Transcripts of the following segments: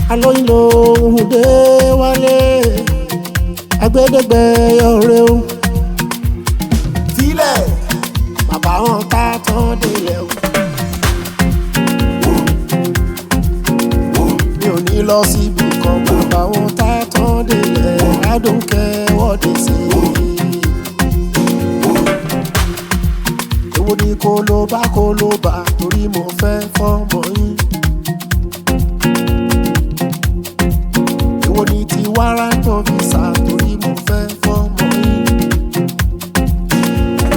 alóyin lòun dé wálé agbẹ́dẹ́gbẹ́ ọ̀rẹ́ o sílẹ̀ bàbá wọn ká tán délẹ̀ o mi ò ní lọ síbi kan bàbá wọn ká tán délẹ̀ adókẹ́ wọ́dé sí èwo ni kó ló bá torí mo fẹ́ fọ́mọ yín. Èwo ni ti warrant of visa torí mo fẹ́ fọ́mọ yín.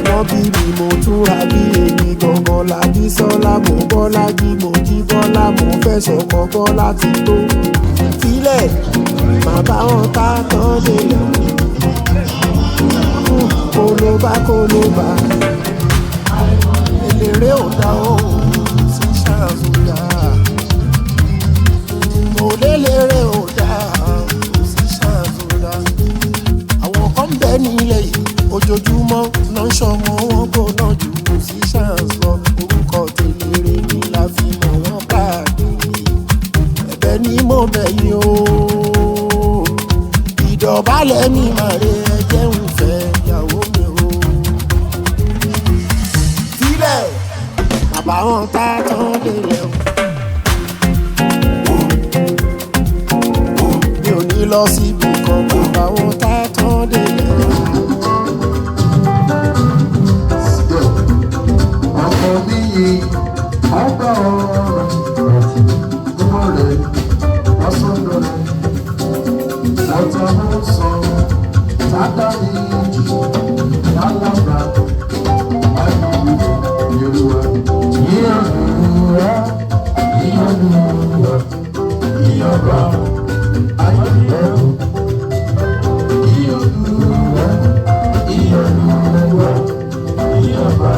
Wọ́n bí mi mo túra bí èmi gangan lábí sọ́lá mo bọ́lá jí mo jí bọ́lá mo fẹ́ sọ̀kọ̀ bọ́lá ti tó. Sílẹ̀ bàbá wọn ká tán délẹ̀ kó ló bá eléré ò dá òun sí ṣàzùdá mo léléré ò dá òun sí ṣàzùdá àwọn kan bẹ nílẹ̀ yìí ojoojúmọ́ náà ń ṣọmọ wọn gbóná jù kò sí ṣàǹsọ orúkọ tèléré ni la fi mọ̀ wọ́n káàkiri ẹ̀bẹ̀ ni mo bẹ̀ yín o ìdọ̀bálẹ̀ mi máa rẹ ẹjẹ́ ń fẹ́ ìyàwó mi o sílẹ̀ bàbá wọn tá tán délẹ̀ o mi ò ní lọ síbi kan bàbá wọn tá tán délẹ̀ o. Ọkọ mi yìí ọgbà ọ̀rọ̀ gbogbo rẹ̀ lọ́sọ̀dọ̀ rẹ̀ lọ́tọ̀ ló sọ tátà ìjì lálàbà ayélujára yorùbá yíyọ̀lùwà yíyọ̀lùwà yíyọ̀bà ayélujára yíyọ̀lùwà yíyọ̀lùwà yíyọ̀bà.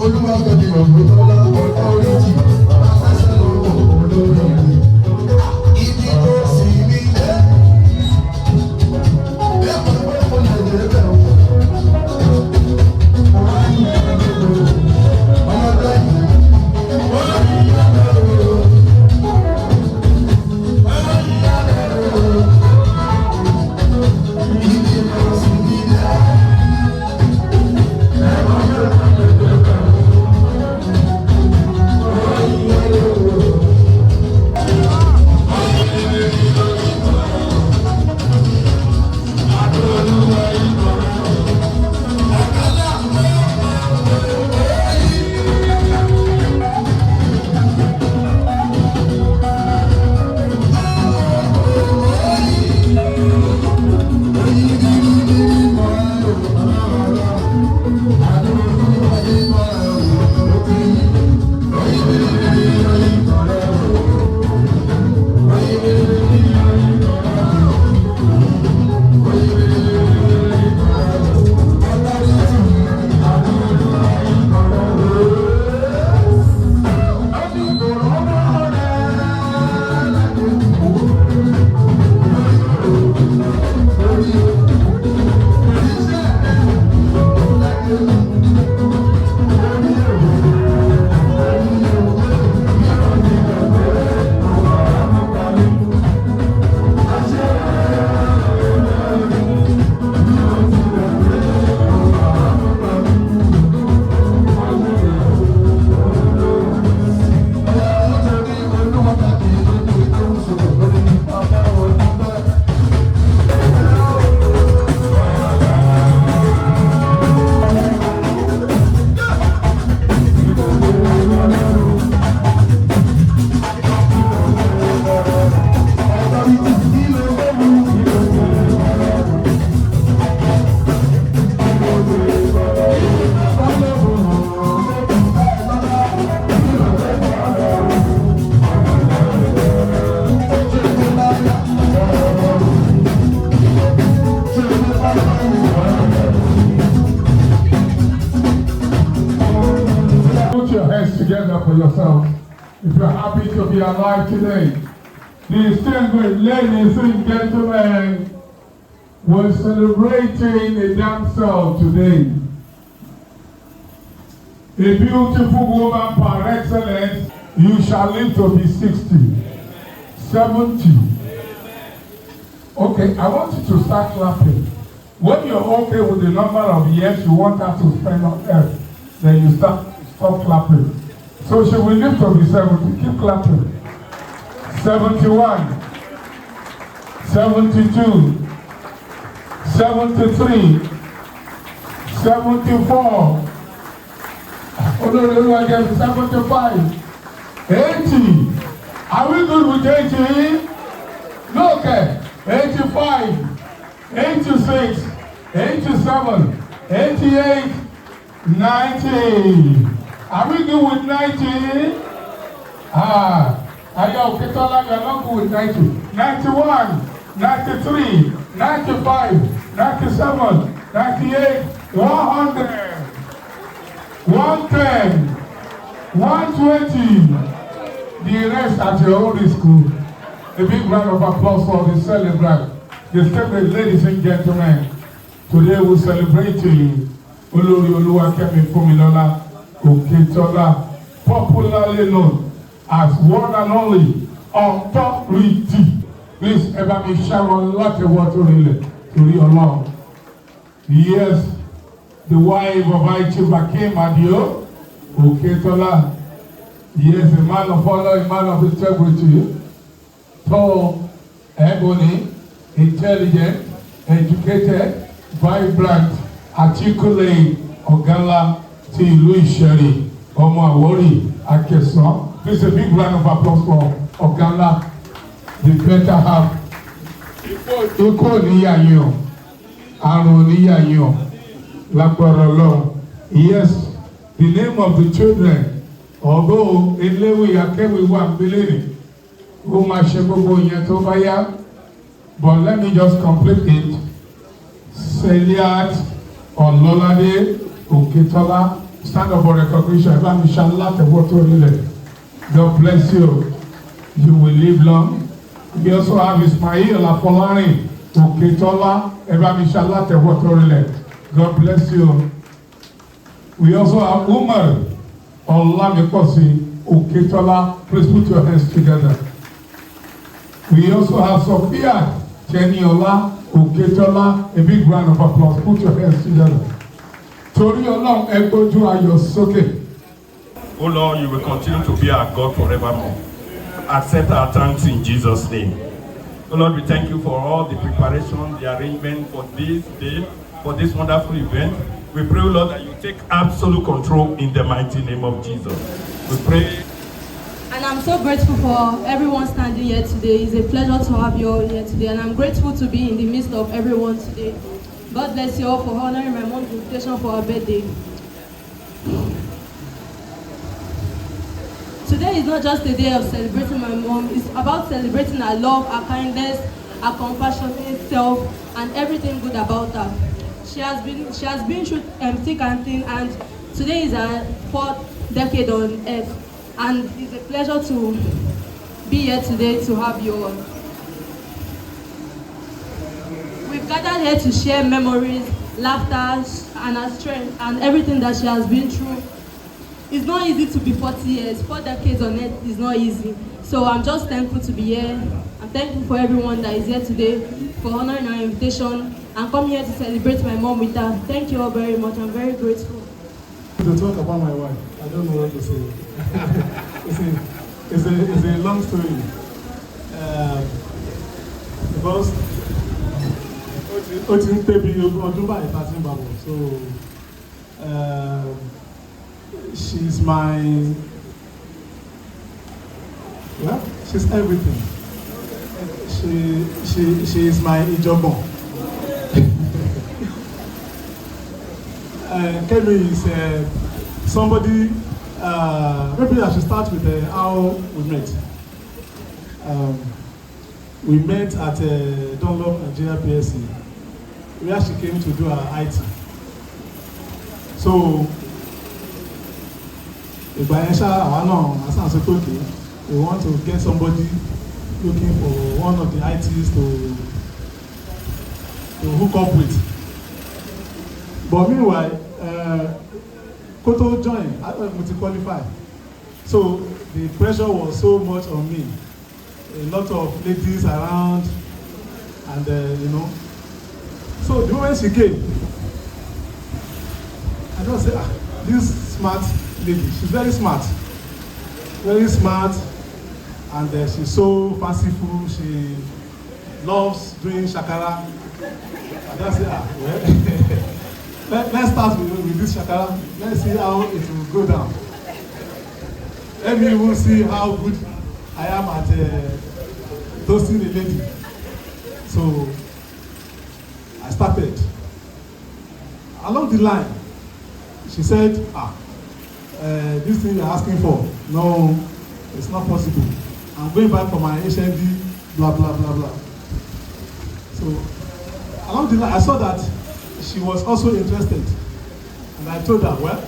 Oluwakemi Funmilola Oketola afẹ́fẹ́ lọ́wọ́ olórí ibi tó sì mí lẹ́ ẹ̀kọ́ pé kò lè dé bẹ̀rù ọmọdé Together for yourself. If you're happy to be alive today, the distinguished ladies and gentlemen, we're celebrating a damsel today. A beautiful woman par excellence. You shall live to be 60, 70. Okay, I want you to start clapping. When you're okay with the number of years you want her to spend on earth, then you stop clapping. So she will live to be 70. Keep clapping. 71, 72, 73, 74. Olori Oluwakemi 75, 80. Are we good with 80? No, okay. 85, 86, 87, 88, 90. Are we good with 90? Aya Oketola, you are not good with 90. 91, 93, 95, 97, 98, 100, 110, 120. The rest at your own school. A big round of applause for the celebrant. Distinguished ladies and gentlemen, today we celebrate Olori Oluwakemi Funmilola Oketola, popularly known as one and only authority. Please ever be Sharon lot of water to read along. Yes, the wife of Aseyi Adio Oketola. Yes, a man of honor, a man of integrity, tall, ebony, intelligent, educated, vibrant, articulate, Oganla Of Isheri, Awori, Akeson. Please a big round of applause for Oganla, the better half. Ikú níyà yín o, àrùn níyà yín o, lágbára Ọlọ́run. Yes, the name of the children, although eléwì akéwì wà gbélé ó máa ṣe gbogbo yẹn tó bá yá, but let me just complete it. Seliat Olori Oketola stand up for recognition. Eba mi ṣalá tẹ̀wọ́ tó rílẹ̀. God bless you. You will live long. We also have Ismail Afolarin Oketola. Eba mi ṣalá tẹ̀wọ́ tó rílẹ̀. God bless you. We also have Umar Olamikosi Oketola. Please put your hands together. We also have Sophia Cheniola Oketola. A big round of applause. Put your hands together. Torí Ọlọ́run ẹ gbójú ayọ̀ sókè. Oh Lord, you will continue to be our God forevermore. Accept our thanks in Jesus' name. Oh Lord, we thank you for all the preparation, the arrangement for this day, for this wonderful event. We pray, oh Lord, that you take absolute control in the mighty name of Jesus. We pray. And I'm so grateful for everyone standing here today. It's a pleasure to have you all here today. And I'm grateful to be in the midst of everyone today. God bless you all for honoring my mom's invitation for her birthday. Today is not just a day of celebrating my mom. It's about celebrating her love, her kindness, her compassionate self, and everything good about her. She has been through thick and thin, and today is her 4th decade on earth. And it's a pleasure to be here today to have you all. We've gathered here to share memories, laughter, and her strength, and everything that she has been through. It's not easy to be 40 years. 4 decades on earth is not easy. So I'm just thankful to be here. I'm thankful for everyone that is here today for honoring our invitation and coming here to celebrate my mom with her. Thank you all very much. I'm very grateful. To talk about my wife, I don't know what to say. it's a long story. Because she's my, well, she's everything. She is my ijobon. Kemi is somebody. Maybe I should start with how we met. We met at Dunlop Nigeria PSC, where she came to do her IT. So, we want to get somebody looking for one of the ITs to hook up with. But meanwhile, Koto joined, I was to qualify. So the pressure was so much on me. A lot of ladies around, and you know. So the moment she came, I just said, this smart lady, she's very smart, and she's so fanciful. She loves doing shakara. I just said, well, let's start with this shakara. Let's see how it will go down. Let me even see how good I am at toasting a lady. So I started. Along the line, she said, this thing you're asking for, no, it's not possible. I'm going back for my HND, blah, blah, blah, blah. So along the line, I saw that she was also interested. And I told her, well,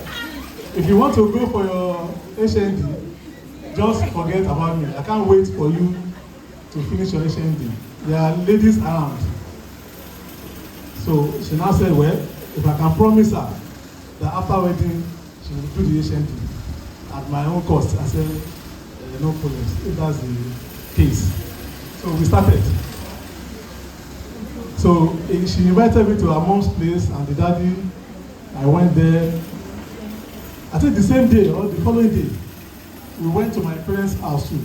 if you want to go for your HND, just forget about me. I can't wait for you to finish your HND. There are ladies around. So she now said, well, if I can promise her that after wedding, she will do the HND at my own cost. I said, no problem, if that's the case. So we started. So she invited me to her mom's place and the daddy. I went there. I think the same day or the following day, we went to my parents' house too.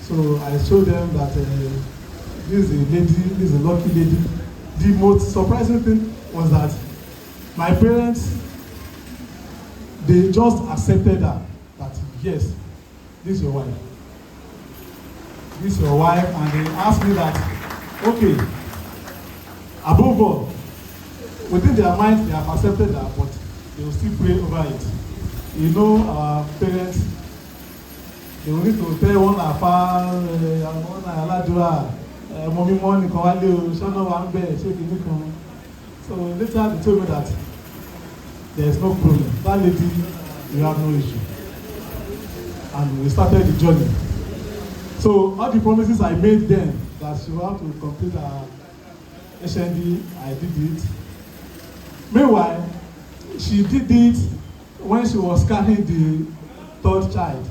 So I showed them that this is a lady, this is a lucky lady. The most surprising thing was that my parents, they just accepted that yes, this is your wife. This is your wife, and they asked me that, okay, above all, within their minds, they have accepted that, but they will still pray over it. You know, our parents, they will need to tell one afar, one aladura, mommy morning, so later they told me that there is no problem. That lady, you have no issue. And we started the journey. So all the promises I made then, that she will have to complete her HND, I did it. Meanwhile, she did it when she was carrying the third child.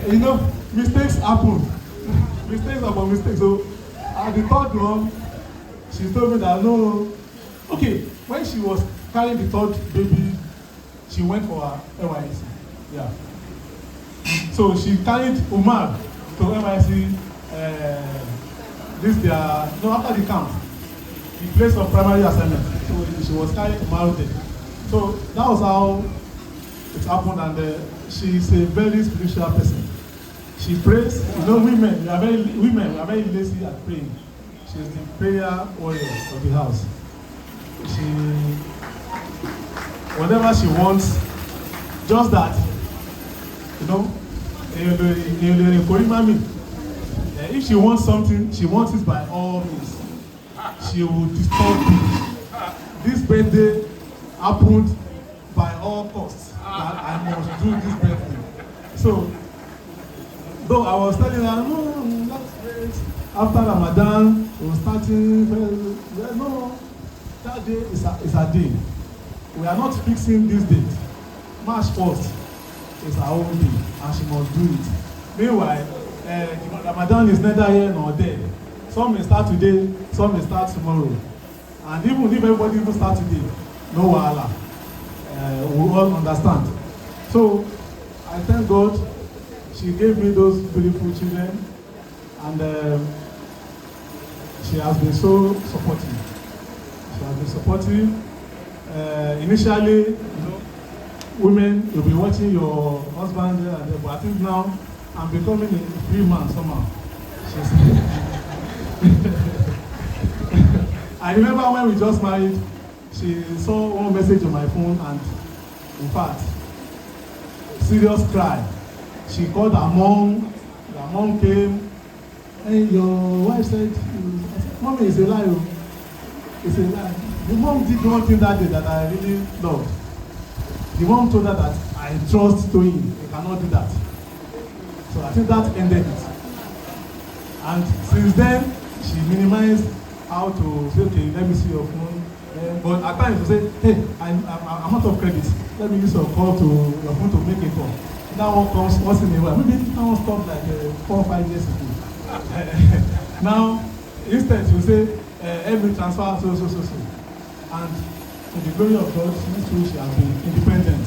You know, mistakes happen. Mistakes upon mistakes. So at the third one, she told me that no. Okay, when she was carrying the third baby, she went for her NYSC. Yeah. So she carried Umar to NYSC. After the camp, the place of primary assignment. So she was carrying Umar there. So that was how it happened, and she's a very spiritual person. She prays. You know, women we are very lazy at praying. She's the prayer warrior of the house. She, whatever she wants, just that, you know, if she wants something, she wants it by all means. She will disturb me. This birthday happened by all costs. That I must do this birthday. So, though I was telling her, no, that's great. After Ramadan, we were starting. No, that day is a day. We are not fixing this date. March 1st is her own day, and she must do it. Meanwhile, Ramadan is neither here nor there. Some may start today, some may start tomorrow. And even if everybody even start today, no wahala. We all understand. So, I thank God she gave me those beautiful children, and she has been so supportive. She has been supportive. Initially, you know, women, you'll be watching your husband there and there, but I think now I'm becoming a free man somehow. I remember when we just married, she saw one message on my phone, and in fact, serious cry. She called her mom. Her mom came. Hey, your wife said, Mommy, it's a lie. It's a lie. The mom did one thing that day that I really loved. The mom told her that I trust Toyin. You cannot do that. So I think that ended it. And since then, she minimized how to say, okay, let me see your phone. But at times, she say, hey, I'm out of credit. Let me use your call to your phone to make a call. That one comes once in a while. Maybe that one stopped like 4 or 5 years ago. Now, instead, you say, every transfer, so. And to the glory of God, she has been independent.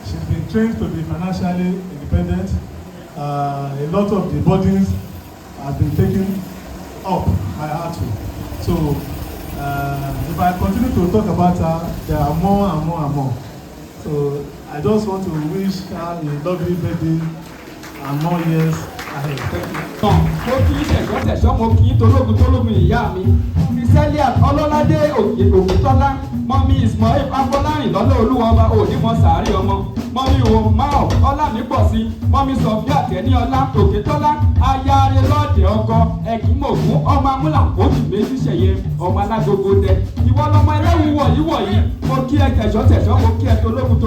She's been trained to be financially independent. A lot of the burdens have been taken up by her too. So, if I continue to talk about her, there are more and more and more. So, I just want to wish her a lovely birthday and more years ahead. Thank you. Mo kí tẹ̀sán mo kí tológun ìyá mi. Chriseliat Ọlọ́ládé Òkètọ́lá, mọ́mí Ismail Afọlárin lọ́lọ́ Olúwọba Òdìmọ̀ Sàárì ọmọ. Mọ́mí Omar Ọlámípọ̀sí, mọ́mí Sọ̀fíà Tẹ́níọlá Òkètọ́lá, ayáre lọ́ọ̀dẹ̀ ọkọ, ẹ̀kímògún, ọmọ amúlàkóòtù méjì ṣẹ̀yẹ, ọmọ alágogo dẹ. Ìwọ lọmọ ẹlẹ́wù wọ̀nyí, mo kí ẹ tẹ̀sán, mo kí ẹ tológun.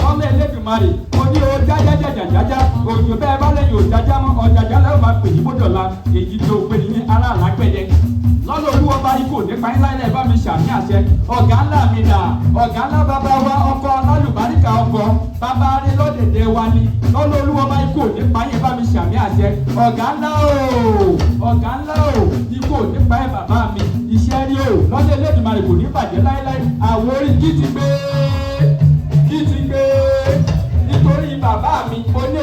Ọlọ́ Elédùmarè, mo ní o jájá, òjò bẹ́ẹ̀ bá lẹ́yìn òjájá mọ́, ọ̀jájá lẹ́wọ̀n máa pè ní bódọ̀la, èyí tó pè ní ará àlágbẹ̀dẹ. Lọ́lọ́ Olúwọba ikú nípa ńlá ilẹ̀ bá mi ṣàmì àṣẹ. Ọ̀gánlá mi dà, Ọ̀gánlá bàbá wa ọkọ alálùbáríkà ọkọ, bàbá rẹ lọ́dẹ̀dẹ̀ wa ni. Lọ́lọ́ Olúwọba ikú nípa yẹn bá mi ṣàmì àṣẹ. Ọ̀gánlá o, ikú nípa ẹ̀ bàbá mi. Iṣẹ́ rí o, lọ́lọ́ Elédùmarè kò ní bàjẹ́ láéláé. Àwòrí kí ti gbé nítorí bàbá mi mo ní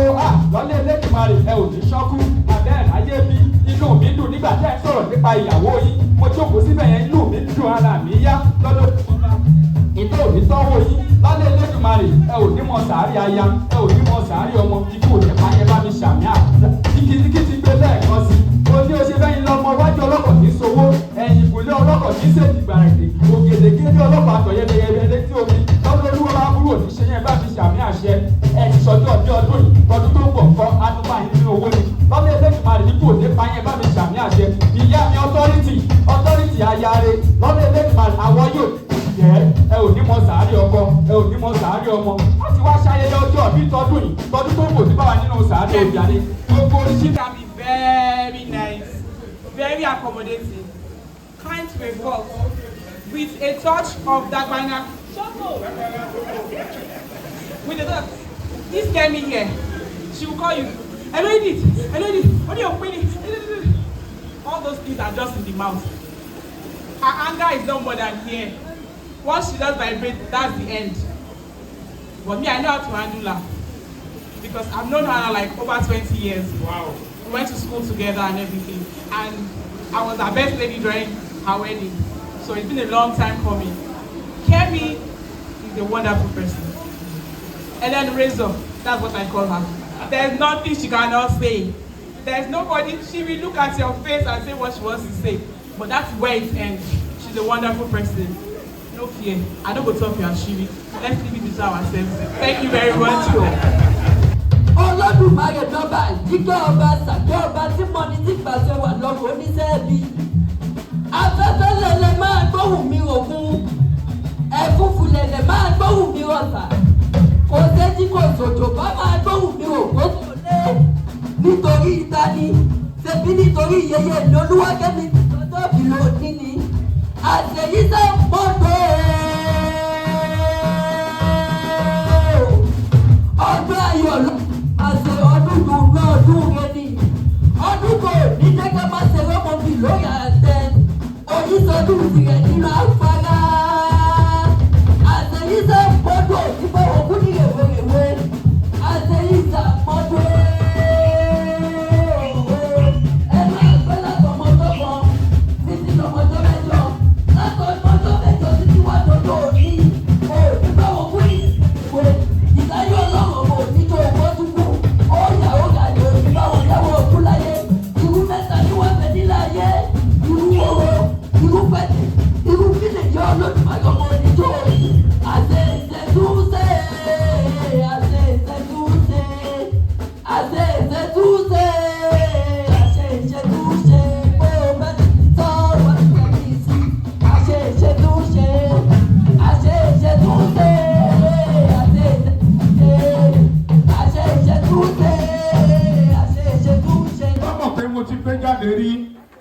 o lọ́lẹ́ Elédùmarè ẹ ò ní ṣọ́kú abẹ́ láyé bí inú mi dùn nígbà tẹ́ ẹ sọ̀rọ̀ nípa ìyàwó yín mo jókòó síbẹ̀ yẹn inú mi dùn ara mi yá lọ́dọ̀ ìtọ́ òní tọ́wọ́ yín lọ́lẹ́ Elédùmarè ẹ ò ní mọ sàárì aya ẹ ò ní mọ sàárì ọmọ ikú òní pààyẹ bá mi ṣàmì àkùdá kíkí gbé lẹ́ẹ̀kan sí mo ní o ṣe fẹ́yìn lọ́mọ wájú ọlọ́kọ̀ ní sowó ẹ̀yìn ìkùlé ọlọ́kọ̀ ní sèdìgbàrẹ̀dẹ̀ ògèdègèdè ọlọ́kọ̀ àtọ̀yẹlẹyẹlẹ létí omi lọ́dọ̀ Olúwa kúrò ní ṣe yẹn bá fi ṣàmì àṣẹ ẹ̀ ti sọjọ́ ọdún yìí ọdún tó ń bọ̀ kọ́ adúbá yìí nínú owó ni lọ́dọ̀ Elédùmarè ní kò ní pa yẹn bá mi ṣàmì àṣẹ ìyá mi ọtọ́rí ayáre lọ́dọ̀ Elédùmarè àwọn yóò jẹ́ ẹ ò ní mọ sàárì ọkọ ẹ ò ní mọ sàárì ọmọ wọ́n ti wá ṣayẹyẹ ọjọ́ bí tọdún yìí tọdún tó kò sí báwa nínú sàárì òjàre gbogbo oríṣiríṣi. Can be very nice, very accommodating, kind to a fault, with a touch of Dagbana. With a touch. This came in here. She will call you. I know it. I know it. What are you waiting? All those things are just in the mouth. Her anger is no more than here. Once she does vibrate, that's the end. But me, I know how to handle her. Because I've known her like over 20 years. Wow. We went to school together and everything. And I was her best lady during her wedding. So it's been a long time coming. Kemi is a wonderful person. And then Razor, that's what I call her. There's nothing she cannot say. There's nobody, she will look at your face and say what she wants to say. But that's where it ends. She's a wonderful person. No fear. I don't go talk to her, Shivi. Let's leave it to ourselves. Thank you very much. Olódùmarè lọ́ba ìdíkẹ́ ọba sàkẹ́ ọba tí mo ní tí gbàṣẹ wà lọ́rùn oníṣẹ́ẹ̀bí. Afẹ́fẹ́ lẹ̀lẹ̀ máa gbóhùn mi òkun. Ẹ̀fúfù lẹ̀lẹ̀ máa gbóhùn mi ọ̀sà. Kò séjì kò sòjò bá máa gbóhùn mi òkókò lé. Nítorí ìtani, ṣebí nítorí yeye ìlú Olúwakẹ́mi tọ́jọ́ ìlú òní ni. Àṣeyí sẹ́ mọ́tò ọdún ayọ̀ lọ. Àṣẹ ọdún dùn ọdún rẹ ni. Ọdún kò ní jẹ́gẹ́ máa ṣe rọ́mọbì lórí àtẹ. Oníṣọdún tirẹ̀ nínú afárá. Àṣeyí sẹ́ mọ́tò ìbọn òkú ní rèwerèwe. Àṣeyí sẹ́ mọ́tò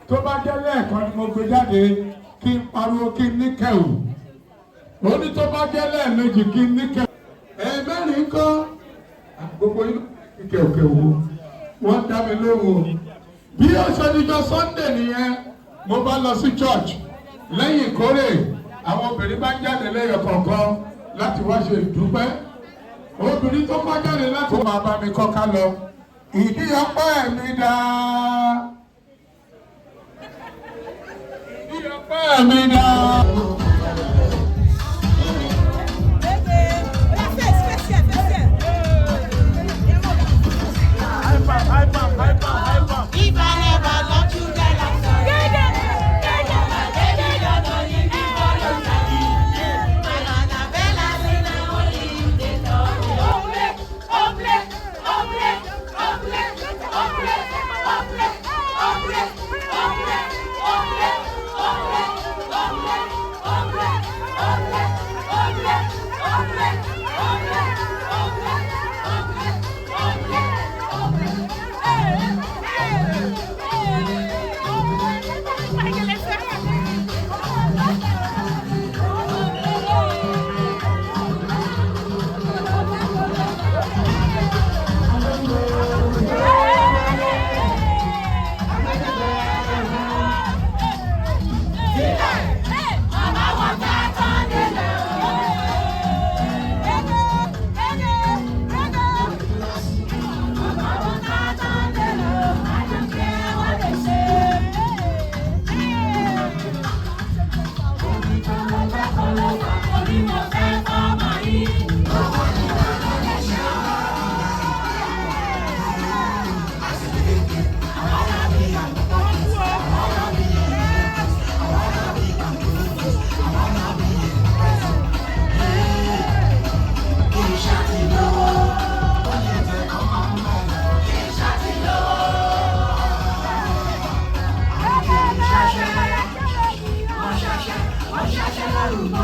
tó bá jẹ́ lẹ́ẹ̀kan ni mo gbé jáde kí n pariwo kí n ní kẹ̀wù ó ní tó bá jẹ́ lẹ́ẹ̀mejì kí n ní kẹ̀wù ẹ̀ẹ́mẹ́rin kọ́ gbogbo inú kẹ̀wù wọ́n dá mi lóhùn bí ó ṣe níjọ́ Sunday nìyẹn mo bá lọ sí church lẹ́yìn ìkórè àwọn obìnrin bá ń jáde lẹ́yọ̀ kọ̀ọ̀kan láti wá ṣe ìdúpẹ́ obìnrin tó bá jáde láti máa bá mi kọ́ ká lọ ìdí ọpẹ́ mi dáa.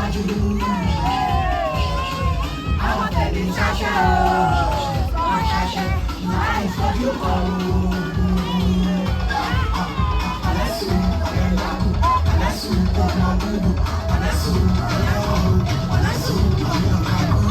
ṣáájú. Àwọn tẹ̀lé ṣáṣá wọ́n ṣáṣá láì fojú kan. Ọ̀lẹ́sùn ọ̀lẹ́lágùn, ọ̀lẹ́sùn ọ̀lẹ́lágùn, ọ̀lẹ́sùn ọ̀lẹ́lágùn, ọ̀lẹ́sùn ọ̀lẹ́lágùn.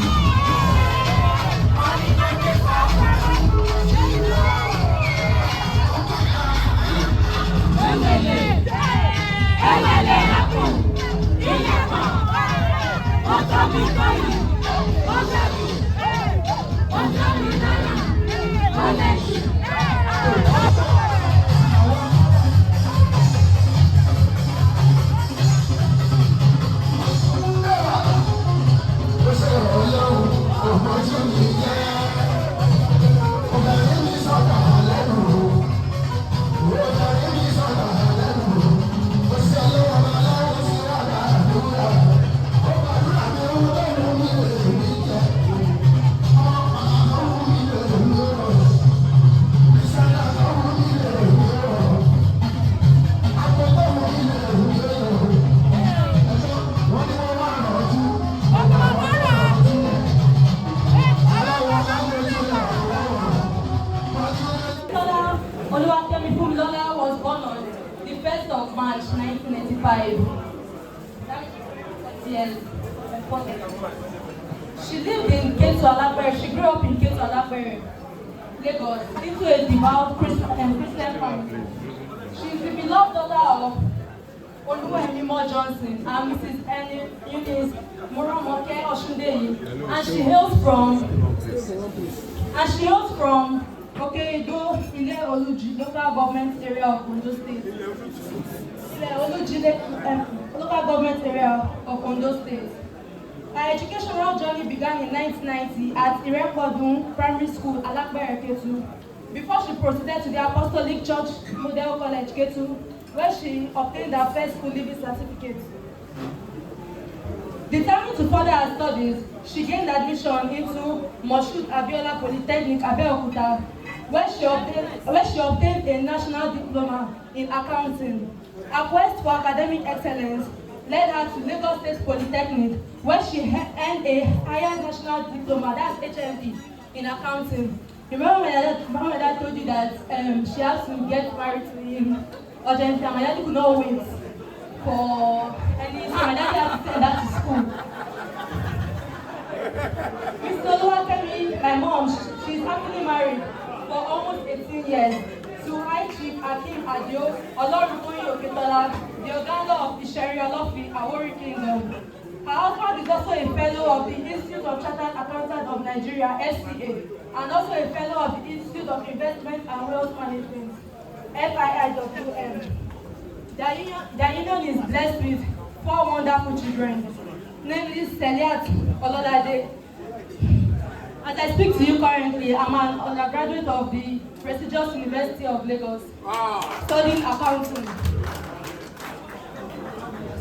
Oluwakemi Funmilola was born on the 1st of March 1995. Yes. She lived in Ketu Alapere. She grew up in Ketu Alapere, Lagos, into a devout Christian family. She is the beloved daughter of Oluwakemi Johnson and Mrs. Eunice Muramoke Oshundeyi, and she hails from Okedo Ile Oluji local government area of Ondo State. Ile Oluji local government area of Ondo State. Her educational journey began in 1990 at Irekodun Primary School, Alapere, Ketu, before she proceeded to the Apostolic Church Model College, Ketu, where she obtained her first school leaving certificate. Determined to further her studies, she gained admission into Moshood Abiola Polytechnic, Abeokuta, where she obtained a national diploma in accounting. Her quest for academic excellence led her to Lagos State Polytechnic, where she earned a higher national diploma, that's HMD, in accounting. Remember my dad told you that she has to get married to him urgently, and my dad could not wait for any, so my dad had to send her to school. Miss Oluwakemi, my mom, she's happily married for almost 18 years to High Chief Akim Adio, Olori Of Oketola, the Oganla Of Isheri, Awori Kingdom. Her husband is also a fellow of the Institute of Chartered Accountants of Nigeria, SCA, and also a fellow of the Institute of Investment and Wealth Management, FIIWM. Their union is blessed with 4 wonderful children, namely Seliat Ololade. As I speak to you currently, I'm an undergraduate of the prestigious University of Lagos, studying accounting.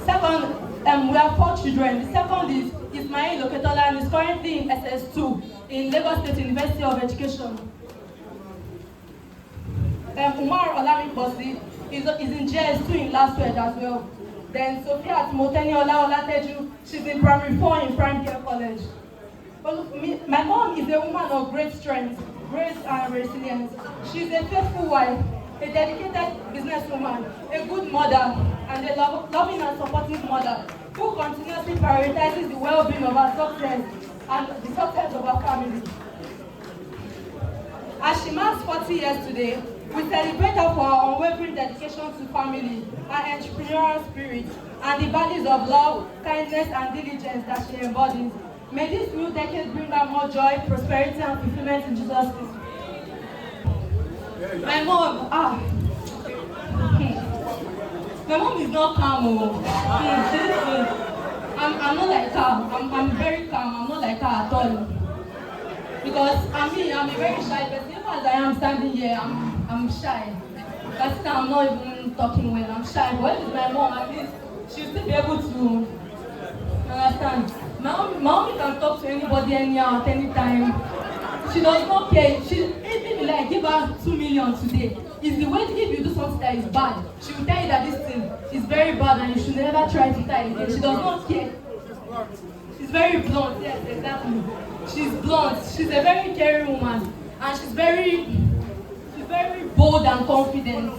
Second, we have 4 children. The second is Olori Oketola and is currently in SS2 in Lagos State University of Education. Umar Olamiposi is in JS2 in last week as well. Then Sophia Moteni Olateju, she's in primary 4 in Prime Care College. My mom is a woman of great strength, grace and resilience. She's a faithful wife, a dedicated businesswoman, a good mother, and a loving and supportive mother who continuously prioritizes the well-being of her success and the success of her family. As she marks 40 years today, we celebrate her for her unwavering dedication to family, her entrepreneurial spirit, and the values of love, kindness, and diligence that she embodies. May this new decade bring her more joy, prosperity, and fulfillment in Jesus' name. My mom, my mom is not calm. I'm not like her. I'm very calm. I'm not like her at all. Because I'm a very shy person. Even as I am standing here, I'm shy. That's why I'm not even talking well. I'm shy. But if it's my mom, at least she'll still be able to understand. My mommy can talk to anybody anyhow at any time. She does not care. If you like give her 2 million today, it's the way if you do something that is bad, she will tell you that this thing is very bad and you should never try to try it again. She does not care. She's very blunt, yes, exactly. She's blunt. She's a very caring woman, and she's very bold and confident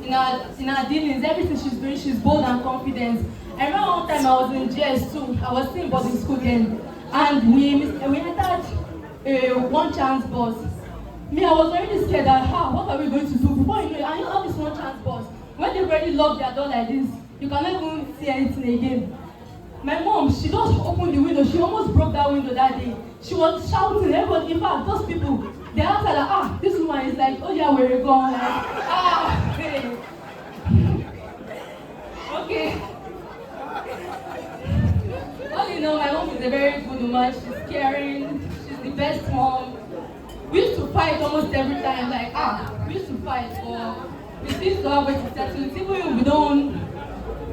in her dealings. Everything she's doing, she's bold and confident. I remember one time I was in GS2. I was still in boarding school then, and we entered a one chance bus. Me, I was already scared that what are we going to do? Before you know it, and you have this one chance bus. When they already locked their door like this, you cannot even see anything again. My mom, she just opened the window. She almost broke that window that day. She was shouting. Everybody, in fact, those people, they asked her like, this woman is like, oh yeah, where you going? Like, hey. Okay. All you know, my mom is a very good woman. She's caring. She's the best mom. We used to fight almost every time. Like, we used to fight, but we still have a way to settle it. Even if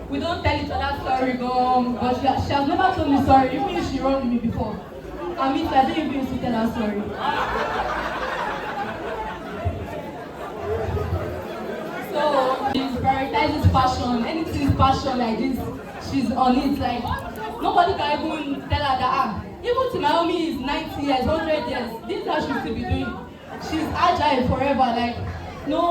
we don't tell each other sorry, but she has never told me sorry, even if she wronged me before. I mean, I didn't even used to tell her sorry. So, she prioritizes passion. Anything is passion like this, she's on it. Like, nobody can even tell her that, even to Naomi is 90 years, 100 years, this is how she should be doing. She's agile forever, like, no,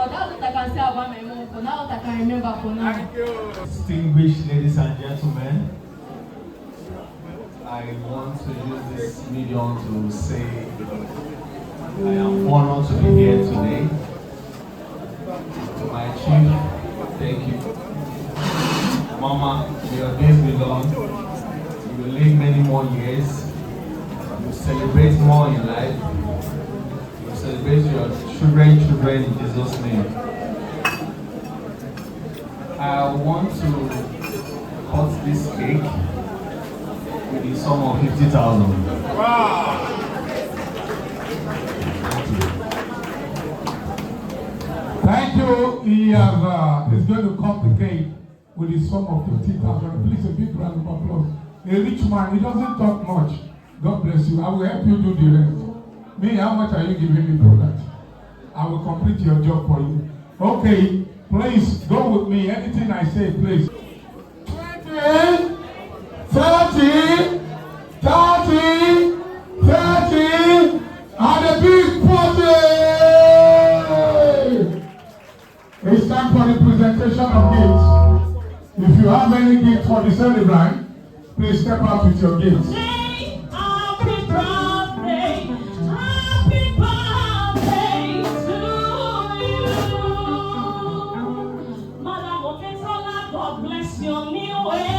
that's what I can say about my mom for now, what I can remember for now. Distinguished ladies and gentlemen, I want to use this medium to say I am honored to be here today. To my chief, thank you. Mama, your days be long. You will live many more years. You will celebrate more in life. You will celebrate your children in Jesus' name. I want to cut this cake with the sum of 50,000. Wow! Thank you. He is going to cut the cake with the sum of 50,000. Please, a big round of applause. A rich man, he doesn't talk much. God bless you. I will help you do the rest. Me, how much are you giving me for that? I will complete your job for you. Okay, please go with me. Anything I say, please. 20, 30, 30, 30, and a big party! It's time for the presentation of gifts. If you have any gift for the celebrant, please step out with your gifts. Your new way.